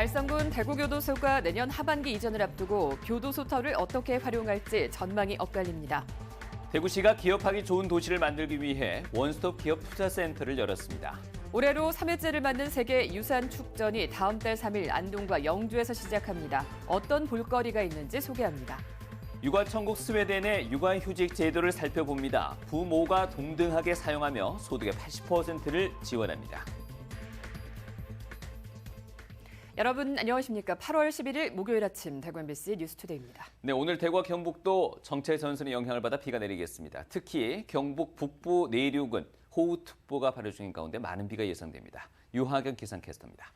달성군 대구교도소가 내년 하반기 이전을 앞두고 교도소터를 어떻게 활용할지 전망이 엇갈립니다. 대구시가 기업하기 좋은 도시를 만들기 위해 원스톱 기업 투자센터를 열었습니다. 올해로 3회째를 맞는 세계 유산 축전이 다음 달 3일 안동과 영주에서 시작합니다. 어떤 볼거리가 있는지 소개합니다. 육아천국 스웨덴의 육아휴직 제도를 살펴봅니다. 부모가 동등하게 사용하며 소득의 80%를 지원합니다. 여러분 안녕하십니까. 8월 11일 목요일 아침 대구 MBC 뉴스투데이입니다. 네, 오늘 대구와 경북도 정체 전선의 영향을 받아 비가 내리겠습니다. 특히 경북 북부 내륙은 호우특보가 발효 중인 가운데 많은 비가 예상됩니다. 유하경 기상캐스터입니다.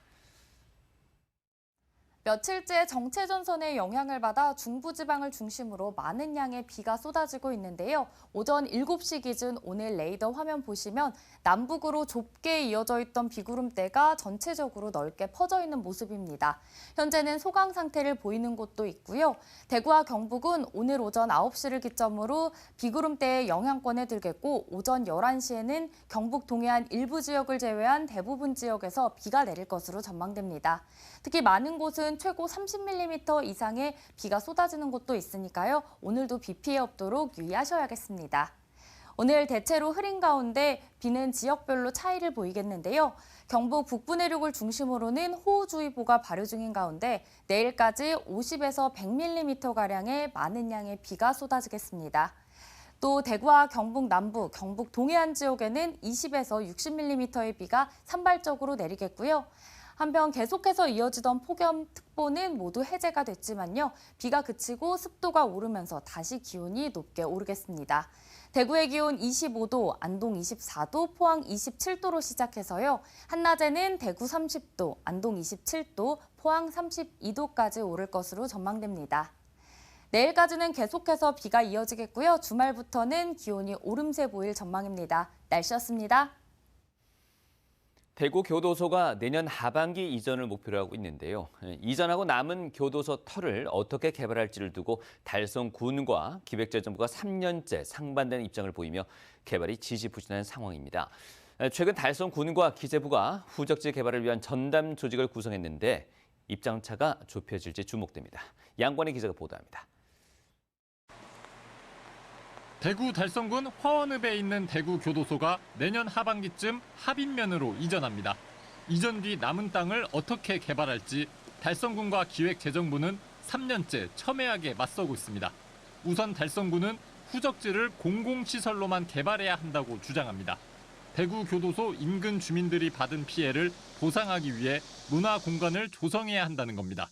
며칠째 정체전선의 영향을 받아 중부지방을 중심으로 많은 양의 비가 쏟아지고 있는데요. 오전 7시 기준 오늘 레이더 화면 보시면 남북으로 좁게 이어져 있던 비구름대가 전체적으로 넓게 퍼져 있는 모습입니다. 현재는 소강 상태를 보이는 곳도 있고요. 대구와 경북은 오늘 오전 9시를 기점으로 비구름대의 영향권에 들겠고 오전 11시에는 경북 동해안 일부 지역을 제외한 대부분 지역에서 비가 내릴 것으로 전망됩니다. 특히 많은 곳은 최고 30mm 이상의 비가 쏟아지는 곳도 있으니까요. 오늘도 비 피해 없도록 유의하셔야겠습니다. 오늘 대체로 흐린 가운데 비는 지역별로 차이를 보이겠는데요. 경북 북부 내륙을 중심으로는 호우주의보가 발효 중인 가운데 내일까지 50에서 100mm가량의 많은 양의 비가 쏟아지겠습니다. 또 대구와 경북 남부, 경북 동해안 지역에는 20에서 60mm의 비가 산발적으로 내리겠고요. 한편 계속해서 이어지던 폭염특보는 모두 해제가 됐지만요. 비가 그치고 습도가 오르면서 다시 기온이 높게 오르겠습니다. 대구의 기온 25도, 안동 24도, 포항 27도로 시작해서요. 한낮에는 대구 30도, 안동 27도, 포항 32도까지 오를 것으로 전망됩니다. 내일까지는 계속해서 비가 이어지겠고요. 주말부터는 기온이 오름세 보일 전망입니다. 날씨였습니다. 대구 교도소가 내년 하반기 이전을 목표로 하고 있는데요. 이전하고 남은 교도소 터를 어떻게 개발할지를 두고 달성군과 기획재정부가 3년째 상반되는 입장을 보이며 개발이 지지부진한 상황입니다. 최근 달성군과 기재부가 후적지 개발을 위한 전담 조직을 구성했는데 입장차가 좁혀질지 주목됩니다. 양관희 기자가 보도합니다. 대구 달성군 화원읍에 있는 대구 교도소가 내년 하반기쯤 합인면으로 이전합니다. 이전 뒤 남은 땅을 어떻게 개발할지 달성군과 기획재정부는 3년째 첨예하게 맞서고 있습니다. 우선 달성군은 후적지를 공공시설로만 개발해야 한다고 주장합니다. 대구 교도소 인근 주민들이 받은 피해를 보상하기 위해 문화공간을 조성해야 한다는 겁니다.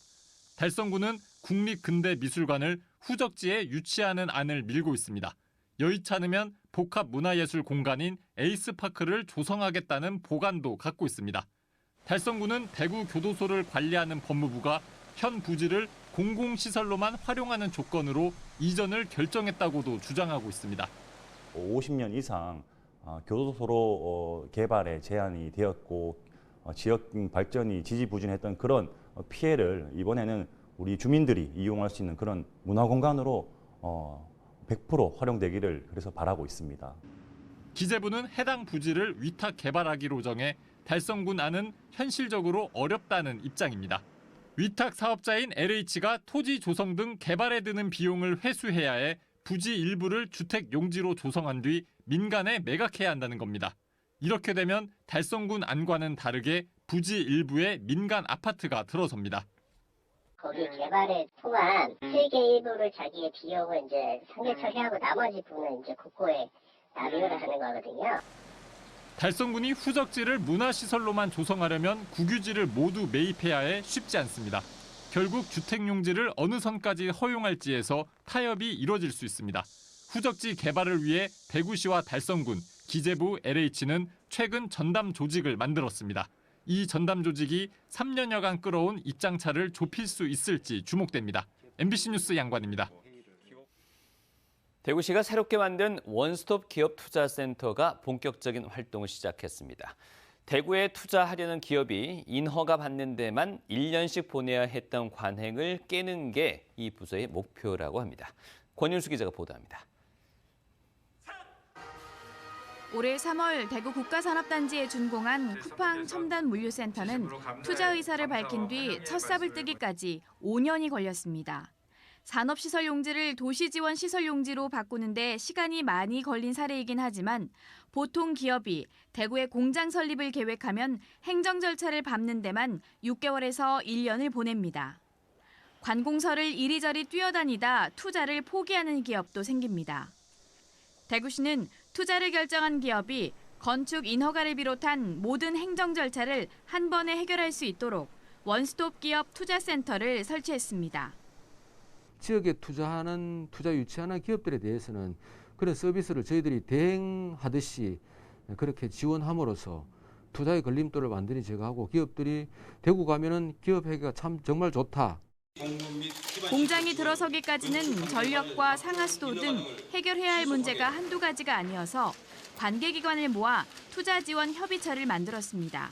달성군은 국립근대미술관을 후적지에 유치하는 안을 밀고 있습니다. 여의치 않으면 복합문화예술 공간인 에이스파크를 조성하겠다는 보관도 갖고 있습니다. 달성군은 대구 교도소를 관리하는 법무부가 현 부지를 공공시설로만 활용하는 조건으로 이전을 결정했다고도 주장하고 있습니다. 50년 이상 교도소로 개발에 제한이 되었고 지역 발전이 지지부진했던 그런 피해를 이번에는 우리 주민들이 이용할 수 있는 그런 문화공간으로 100% 활용되기를 그래서 바라고 있습니다. 기재부는 해당 부지를 위탁 개발하기로 정해 달성군 안은 현실적으로 어렵다는 입장입니다. 위탁 사업자인 LH가 토지 조성 등 개발에 드는 비용을 회수해야 해 부지 일부를 주택 용지로 조성한 뒤 민간에 매각해야 한다는 겁니다. 이렇게 되면 달성군 안과는 다르게 부지 일부에 민간 아파트가 들어섭니다. 거기 개발에 통한 수익의 일부를 자기의 비용을 이제 상계 처리하고 나머지 부분은 이제 국고에 납입을 하는 거거든요. 달성군이 후적지를 문화시설로만 조성하려면 국유지를 모두 매입해야 해 쉽지 않습니다. 결국 주택용지를 어느 선까지 허용할지에서 타협이 이뤄질 수 있습니다. 후적지 개발을 위해 대구시와 달성군, 기재부, LH는 최근 전담 조직을 만들었습니다. 이 전담 조직이 3년여간 끌어온 입장차를 좁힐 수 있을지 주목됩니다. MBC 뉴스 양관입니다. 대구시가 새롭게 만든 원스톱 기업 투자센터가 본격적인 활동을 시작했습니다. 대구에 투자하려는 기업이 인허가 받는 데만 1년씩 보내야 했던 관행을 깨는 게 이 부서의 목표라고 합니다. 권윤수 기자가 보도합니다. 올해 3월 대구 국가산업단지에 준공한 쿠팡 첨단물류센터는 투자 의사를 밝힌 뒤 첫 삽을 뜨기까지 5년이 걸렸습니다. 산업시설 용지를 도시지원 시설 용지로 바꾸는 데 시간이 많이 걸린 사례이긴 하지만 보통 기업이 대구에 공장 설립을 계획하면 행정 절차를 밟는 데만 6개월에서 1년을 보냅니다. 관공서를 이리저리 뛰어다니다 투자를 포기하는 기업도 생깁니다. 대구시는 투자를 결정한 기업이 건축 인허가를 비롯한 모든 행정 절차를 한 번에 해결할 수 있도록 원스톱 기업 투자센터를 설치했습니다. 지역에 투자 유치하는 기업들에 대해서는 그런 서비스를 저희들이 대행하듯이 그렇게 지원함으로써 투자의 걸림돌을 완전히 제거하고 기업들이 대구 가면은 기업회계가 참 정말 좋다. 공장이 들어서기까지는 전력과 상하수도 등 해결해야 할 문제가 한두 가지가 아니어서 관계기관을 모아 투자 지원 협의체를 만들었습니다.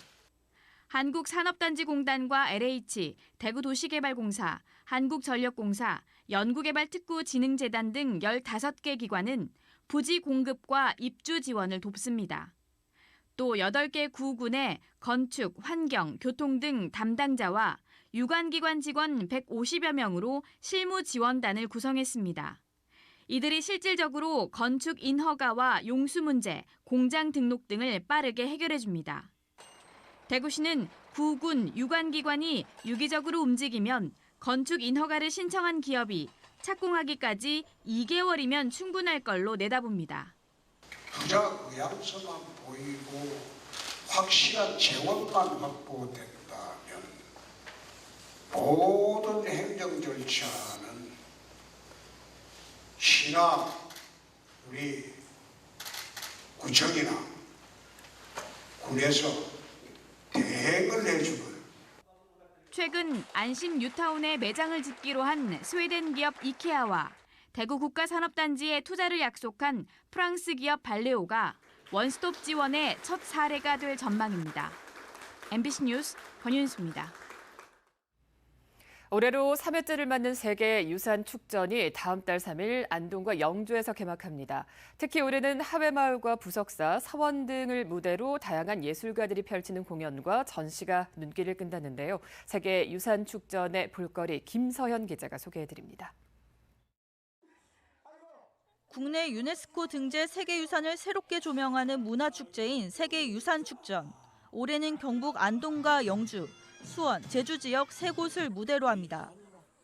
한국산업단지공단과 LH, 대구도시개발공사, 한국전력공사, 연구개발특구진흥재단 등 15개 기관은 부지 공급과 입주 지원을 돕습니다. 또 8개 구군의 건축, 환경, 교통 등 담당자와 유관기관 직원 150여 명으로 실무 지원단을 구성했습니다. 이들이 실질적으로 건축 인허가와 용수 문제, 공장 등록 등을 빠르게 해결해 줍니다. 대구시는 구군 유관기관이 유기적으로 움직이면 건축 인허가를 신청한 기업이 착공하기까지 2개월이면 충분할 걸로 내다봅니다. 투자 의향서만 보이고 확실한 재원만 확보된다면 모든 행정 절차는 시나 우리 구청이나 군에서 대행을 해주는. 최근 안심 뉴타운에 매장을 짓기로 한 스웨덴 기업 이케아와 대구 국가산업단지에 투자를 약속한 프랑스 기업 발레오가 원스톱 지원의 첫 사례가 될 전망입니다. MBC 뉴스 권윤수입니다. 올해로 3회째를 맞는 세계 유산 축전이 다음 달 3일 안동과 영주에서 개막합니다. 특히 올해는 하회마을과 부석사, 서원 등을 무대로 다양한 예술가들이 펼치는 공연과 전시가 눈길을 끈다는데요. 세계 유산 축전의 볼거리 김서현 기자가 소개해드립니다. 국내 유네스코 등재 세계유산을 새롭게 조명하는 문화축제인 세계유산축전. 올해는 경북 안동과 영주, 수원, 제주 지역 3곳을 무대로 합니다.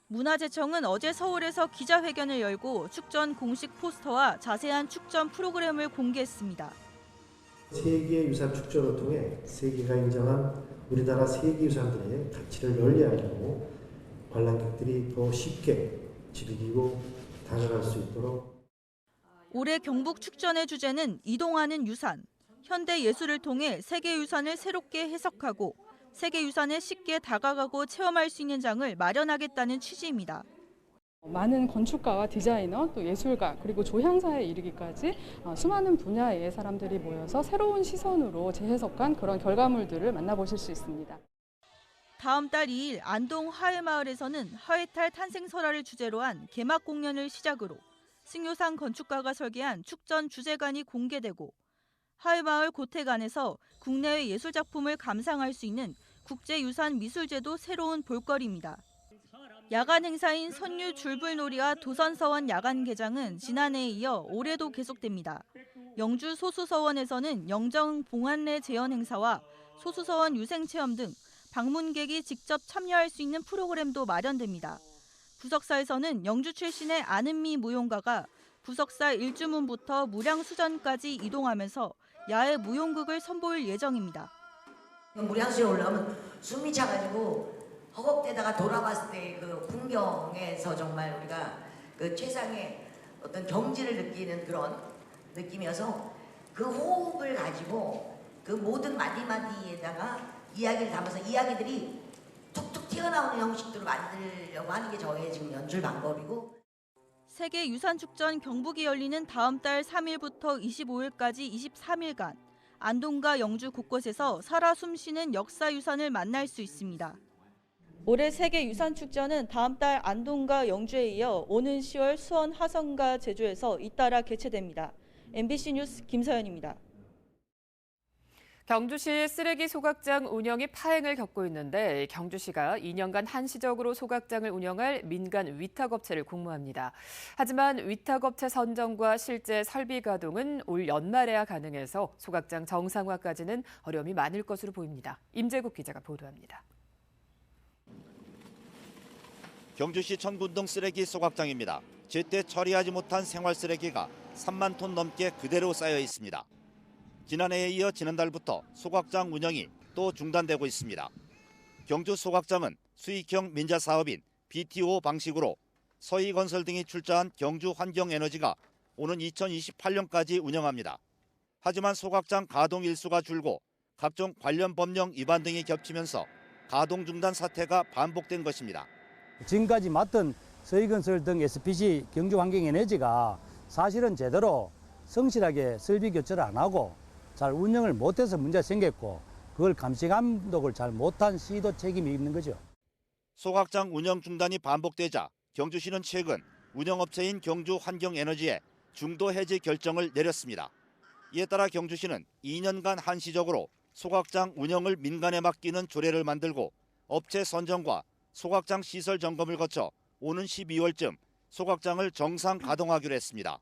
문화재청은 어제 서울에서 기자회견을 열고 축전 공식 포스터와 자세한 축전 프로그램을 공개했습니다. 세계유산축전을 통해 세계가 인정한 우리나라 세계유산들의 가치를 널리 알리고 관람객들이 더 쉽게 즐기고 다가갈 수 있도록. 올해 경북 축전의 주제는 이동하는 유산. 현대 예술을 통해 세계유산을 새롭게 해석하고 세계유산에 쉽게 다가가고 체험할 수 있는 장을 마련하겠다는 취지입니다. 많은 건축가와 디자이너, 또 예술가, 그리고 조향사에 이르기까지 수많은 분야의 사람들이 모여서 새로운 시선으로 재해석한 그런 결과물들을 만나보실 수 있습니다. 다음 달 2일 안동 하회마을에서는 하회탈 탄생설화를 주제로 한 개막 공연을 시작으로 승효상 건축가가 설계한 축전 주제관이 공개되고 하회마을 고택안에서 국내외 예술작품을 감상할 수 있는 국제유산 미술제도 새로운 볼거리입니다. 야간 행사인 선유 줄불놀이와 도선서원 야간 개장은 지난해에 이어 올해도 계속됩니다. 영주 소수서원에서는 영정 봉안례 재현 행사와 소수서원 유생체험 등 방문객이 직접 참여할 수 있는 프로그램도 마련됩니다. 부석사에서는 영주 출신의 아는미 무용가가 부석사 일주문부터 무량수전까지 이동하면서 야외 무용극을 선보일 예정입니다. 무량수에 올라오면 숨이 차가지고 허겁대다가 돌아봤을 때 그 풍경에서 정말 우리가 그 최상의 어떤 경지를 느끼는 그런 느낌이어서 그 호흡을 가지고 그 모든 마디마디에다가 이야기를 담아서 이야기들이 툭툭 튀어나오는 형식들을 만들려고 하는 게 저의 지금 연출 방법이고. 세계유산축전 경북이 열리는 다음 달 3일부터 25일까지 23일간 안동과 영주 곳곳에서 살아 숨쉬는 역사유산을 만날 수 있습니다. 올해 세계유산축전은 다음 달 안동과 영주에 이어 오는 10월 수원, 화성과 제주에서 잇따라 개최됩니다. MBC 뉴스 김서연입니다. 경주시 쓰레기 소각장 운영이 파행을 겪고 있는데 경주시가 2년간 한시적으로 소각장을 운영할 민간 위탁업체를 공모합니다. 하지만 위탁업체 선정과 실제 설비 가동은 올 연말에야 가능해서 소각장 정상화까지는 어려움이 많을 것으로 보입니다. 임재국 기자가 보도합니다. 경주시 천군동 쓰레기 소각장입니다. 제때 처리하지 못한 생활 쓰레기가 3만 톤 넘게 그대로 쌓여 있습니다. 지난해에 이어 지난달부터 소각장 운영이 또 중단되고 있습니다. 경주 소각장은 수익형 민자 사업인 BTO 방식으로 서희건설 등이 출자한 경주 환경에너지가 오는 2028년까지 운영합니다. 하지만 소각장 가동 일수가 줄고 각종 관련 법령 위반 등이 겹치면서 가동 중단 사태가 반복된 것입니다. 지금까지 맡은 서희건설 등 SPC 경주환경에너지가 사실은 제대로 성실하게 설비 교체를 안 하고 잘 운영을 못해서 문제가 생겼고 그걸 감시 감독을 잘 못한 시도 책임이 있는 거죠. 소각장 운영 중단이 반복되자 경주시는 최근 운영업체인 경주환경에너지에 중도 해지 결정을 내렸습니다. 이에 따라 경주시는 2년간 한시적으로 소각장 운영을 민간에 맡기는 조례를 만들고 업체 선정과 소각장 시설 점검을 거쳐 오는 12월쯤 소각장을 정상 가동하기로 했습니다.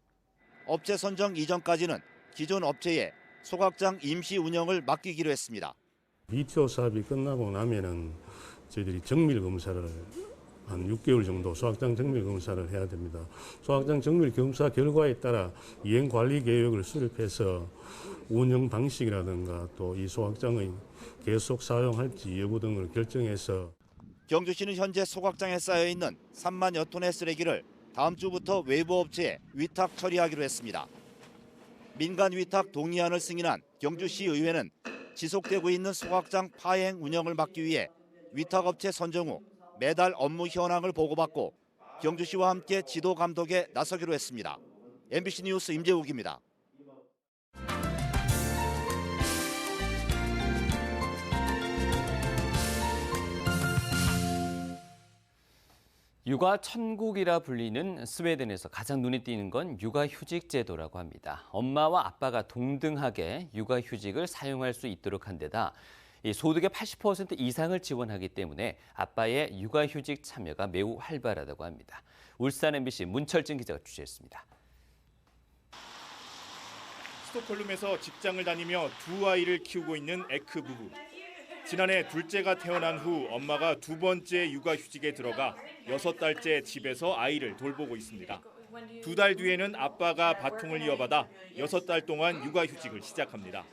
업체 선정 이전까지는 기존 업체에 소각장 임시 운영을 맡기기로 했습니다. BTO 사업이 끝나고 나면은 저희들이 정밀 검사를 한 6개월 정도 소각장 정밀 검사를 해야 됩니다. 소각장 정밀 검사 결과에 따라 이행 관리 계획을 수립해서 운영 방식이라든가 또 이 소각장의 계속 사용할지 여부 등을 결정해서 경주시는 현재 소각장에 쌓여 있는 3만여 톤의 쓰레기를 다음 주부터 외부 업체에 위탁 처리하기로 했습니다. 민간 위탁 동의안을 승인한 경주시 의회는 지속되고 있는 소각장 파행 운영을 막기 위해 위탁업체 선정 후 매달 업무 현황을 보고받고 경주시와 함께 지도 감독에 나서기로 했습니다. MBC 뉴스 임재욱입니다. 육아 천국이라 불리는 스웨덴에서 가장 눈에 띄는 건 육아휴직 제도라고 합니다. 엄마와 아빠가 동등하게 육아휴직을 사용할 수 있도록 한 데다 소득의 80% 이상을 지원하기 때문에 아빠의 육아휴직 참여가 매우 활발하다고 합니다. 울산 MBC 문철진 기자가 취재했습니다. 스톡홀름에서 직장을 다니며 두 아이를 키우고 있는 에크 부부. 지난해 둘째가 태어난 후 엄마가 두 번째 육아휴직에 들어가 6달째 집에서 아이를 돌보고 있습니다. 2달 뒤에는 아빠가 바통을 이어받아 6달 동안 육아휴직을 시작합니다.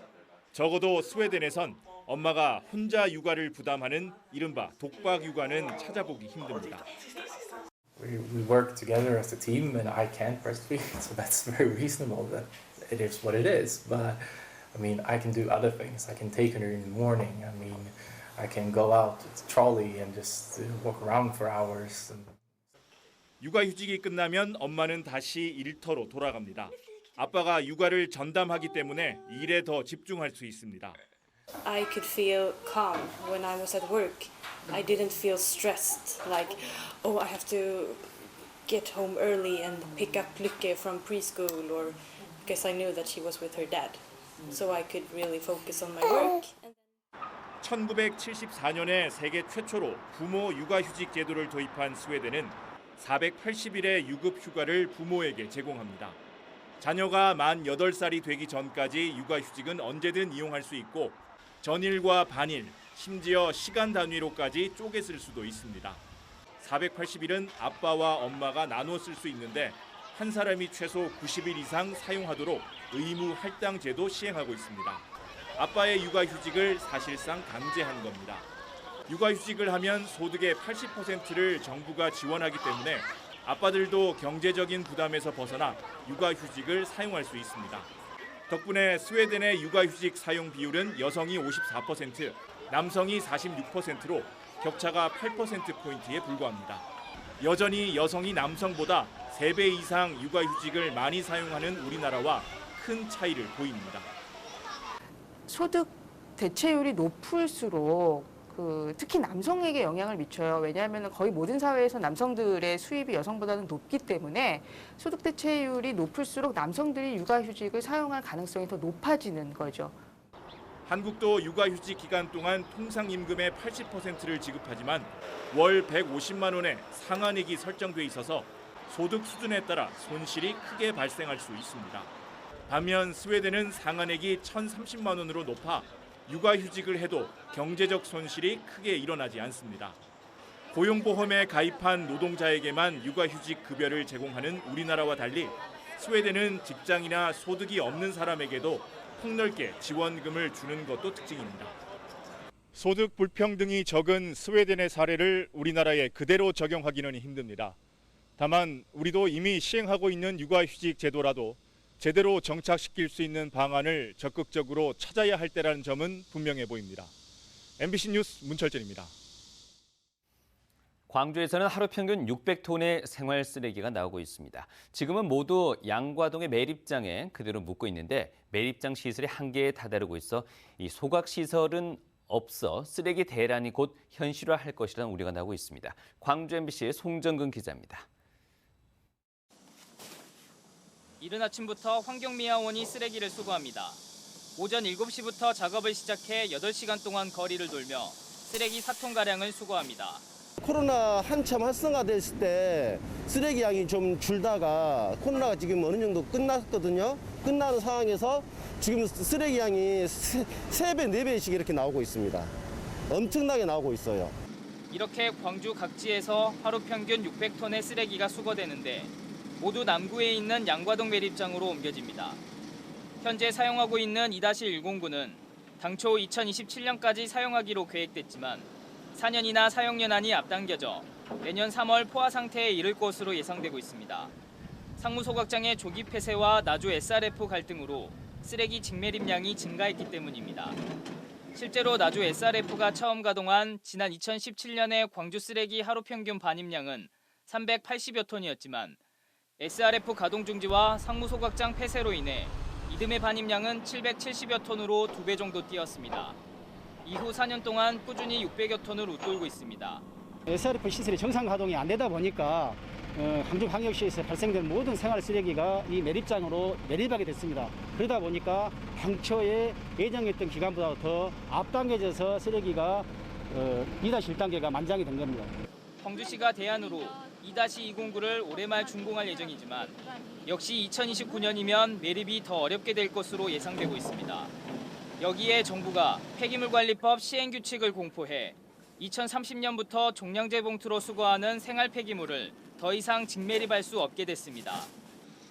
적어도 스웨덴에선 엄마가 혼자 육아를 부담하는 이른바 독박 육아는 찾아보기 힘듭니다. We work together as a team and I can't breastfeed, so that's very reasonable that it is what it is. But I mean, I can do other things. I can take her in the morning. I mean, I can go out with the trolley and just walk around for hours. 육아휴직이 끝나면 엄마는 다시 일터로 돌아갑니다. 아빠가 육아를 전담하기 때문에 일에 더 집중할 수 있습니다. I could feel calm when I was at work. I didn't feel stressed, like, oh, I have to get home early and pick up Lykke from preschool, or because I knew that she was with her dad. So I could really focus on my work. 1974년에 세계 최초로 부모 육아휴직 제도를 도입한 스웨덴은 480일의 유급 휴가를 부모에게 제공합니다. 자녀가 만 8살이 되기 전까지 육아휴직은 언제든 이용할 수 있고 전일과 반일, 심지어 시간 단위로까지 쪼개 쓸 수도 있습니다. 480일은 아빠와 엄마가 나눠 쓸 수 있는데 한 사람이 최소 90일 이상 사용하도록 의무 할당 제도 시행하고 있습니다. 아빠의 육아휴직을 사실상 강제한 겁니다. 육아휴직을 하면 소득의 80%를 정부가 지원하기 때문에 아빠들도 경제적인 부담에서 벗어나 육아휴직을 사용할 수 있습니다. 덕분에 스웨덴의 육아휴직 사용 비율은 여성이 54%, 남성이 46%로 격차가 8%포인트에 불과합니다. 여전히 여성이 남성보다 3배 이상 육아휴직을 많이 사용하는 우리나라와 큰 차이를 보입니다. 소득 대체율이 높을수록 특히 남성에게 영향을 미쳐요. 왜냐하면 거의 모든 사회에서 남성들의 수입이 여성보다는 높기 때문에 소득 대체율이 높을수록 남성들이 육아휴직을 사용할 가능성이 더 높아지는 거죠. 한국도 육아휴직 기간 동안 통상임금의 80%를 지급하지만 월 150만 원의 상한액이 설정돼 있어서 소득 수준에 따라 손실이 크게 발생할 수 있습니다. 반면 스웨덴은 상한액이 1,030만 원으로 높아 육아휴직을 해도 경제적 손실이 크게 일어나지 않습니다. 고용보험에 가입한 노동자에게만 육아휴직 급여를 제공하는 우리나라와 달리 스웨덴은 직장이나 소득이 없는 사람에게도 폭넓게 지원금을 주는 것도 특징입니다. 소득 불평등이 적은 스웨덴의 사례를 우리나라에 그대로 적용하기는 힘듭니다. 다만 우리도 이미 시행하고 있는 육아휴직 제도라도 제대로 정착시킬 수 있는 방안을 적극적으로 찾아야 할 때라는 점은 분명해 보입니다. MBC 뉴스 문철전입니다. 광주에서는 하루 평균 600톤의 생활 쓰레기가 나오고 있습니다. 지금은 모두 양과동의 매립장에 그대로 묻고 있는데 매립장 시설이 한계에 다다르고 있어 이 소각 시설은 없어 쓰레기 대란이 곧 현실화할 것이라는 우려가 나오고 있습니다. 광주 MBC의 송정근 기자입니다. 이른 아침부터 환경미화원이 쓰레기를 수거합니다. 오전 7시부터 작업을 시작해 8시간 동안 거리를 돌며 쓰레기 4톤가량을 수거합니다. 코로나 한참 활성화됐을 때 쓰레기 양이 좀 줄다가 코로나가 지금 어느 정도 끝났거든요. 끝나는 상황에서 지금 쓰레기 양이 3배, 4배씩 이렇게 나오고 있습니다. 엄청나게 나오고 있어요. 이렇게 광주 각지에서 하루 평균 600톤의 쓰레기가 수거되는데 모두 남구에 있는 양과동 매립장으로 옮겨집니다. 현재 사용하고 있는 2-109는 당초 2027년까지 사용하기로 계획됐지만 4년이나 사용 연한이 앞당겨져 내년 3월 포화 상태에 이를 것으로 예상되고 있습니다. 상무소각장의 조기 폐쇄와 나주 SRF 갈등으로 쓰레기 직매립량이 증가했기 때문입니다. 실제로 나주 SRF가 처음 가동한 지난 2017년의 광주 쓰레기 하루 평균 반입량은 380여 톤이었지만 SRF 가동 중지와 상무소각장 폐쇄로 인해 이듬해 반입량은 770여 톤으로 2배 정도 뛰었습니다. 이후 4년 동안 꾸준히 600여 톤을 웃돌고 있습니다. SRF 시설이 정상 가동이 안 되다 보니까 광주광역시에서 발생된 모든 생활 쓰레기가 이 매립장으로 매립하게 됐습니다. 그러다 보니까 당초에 예정했던 기간보다 더 앞당겨져서 쓰레기가 2-1단계가 만장이 된 겁니다. 광주시가 대안으로 2-209를 올해 말 준공할 예정이지만 역시 2029년이면 매립이 더 어렵게 될 것으로 예상되고 있습니다. 여기에 정부가 폐기물관리법 시행규칙을 공포해 2030년부터 종량제 봉투로 수거하는 생활 폐기물을 더 이상 직매립할 수 없게 됐습니다.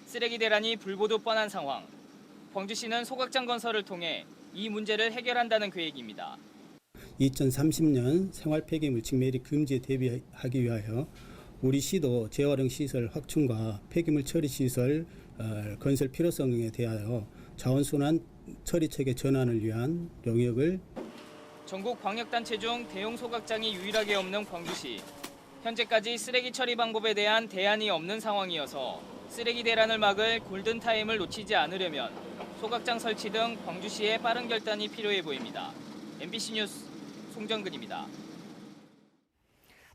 쓰레기 대란이 불보듯 뻔한 상황. 광주시는 소각장 건설을 통해 이 문제를 해결한다는 계획입니다. 2030년 생활 폐기물 직매립 금지에 대비하기 위하여 우리 시도 재활용 시설 확충과 폐기물 처리 시설 건설 필요성에 대하여 자원순환 처리책의 전환을 위한 용역을 전국 광역단체 중 대형 소각장이 유일하게 없는 광주시. 현재까지 쓰레기 처리 방법에 대한 대안이 없는 상황이어서 쓰레기 대란을 막을 골든타임을 놓치지 않으려면 소각장 설치 등 광주시의 빠른 결단이 필요해 보입니다. MBC 뉴스 송정근입니다.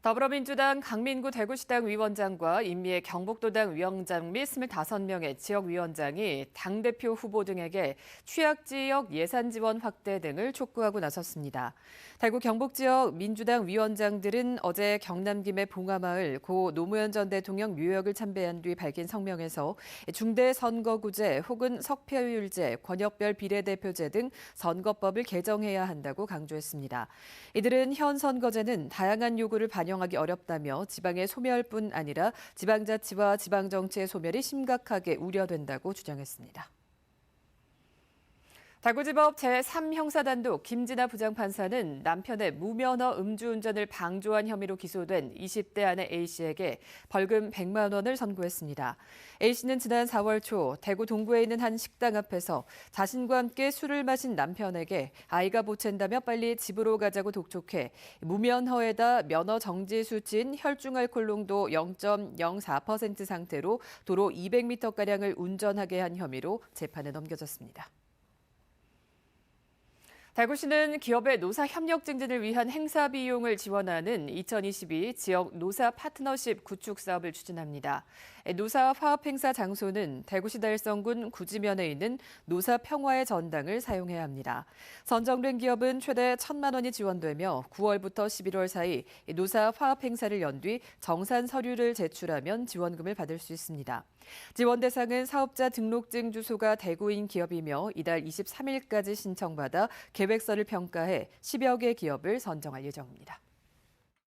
더불어민주당 강민구 대구시당 위원장과 인미애 경북도당 위원장 및 25명의 지역위원장이 당대표 후보 등에게 취약지역 예산 지원 확대 등을 촉구하고 나섰습니다. 대구 경북지역 민주당 위원장들은 어제 경남 김해 봉화마을 고 노무현 전 대통령 묘역을 참배한 뒤 밝힌 성명에서 중대선거구제 혹은 석패율제, 권역별 비례대표제 등 선거법을 개정해야 한다고 강조했습니다. 이들은 현 선거제는 다양한 요구를 반영하기 어렵다며 지방의 소멸뿐 아니라 지방자치와 지방정치의 소멸이 심각하게 우려된다고 주장했습니다. 대구지법 제3형사단독 김진아 부장판사는 남편의 무면허 음주운전을 방조한 혐의로 기소된 20대 아내 A씨에게 벌금 100만 원을 선고했습니다. A씨는 지난 4월 초 대구 동구에 있는 한 식당 앞에서 자신과 함께 술을 마신 남편에게 아이가 보챈다며 빨리 집으로 가자고 독촉해 무면허에다 면허 정지 수치인 혈중알코올 농도 0.04% 상태로 도로 200m가량을 운전하게 한 혐의로 재판에 넘겨졌습니다. 대구시는 기업의 노사 협력 증진을 위한 행사 비용을 지원하는 2022 지역 노사 파트너십 구축 사업을 추진합니다. 노사 화합 행사 장소는 대구시 달성군 구지면에 있는 노사 평화의 전당을 사용해야 합니다. 선정된 기업은 최대 1,000만 원이 지원되며 9월부터 11월 사이 노사 화합 행사를 연 뒤 정산 서류를 제출하면 지원금을 받을 수 있습니다. 지원 대상은 사업자 등록증 주소가 대구인 기업이며 이달 23일까지 신청받아 계획서를 평가해 10여 개 기업을 선정할 예정입니다.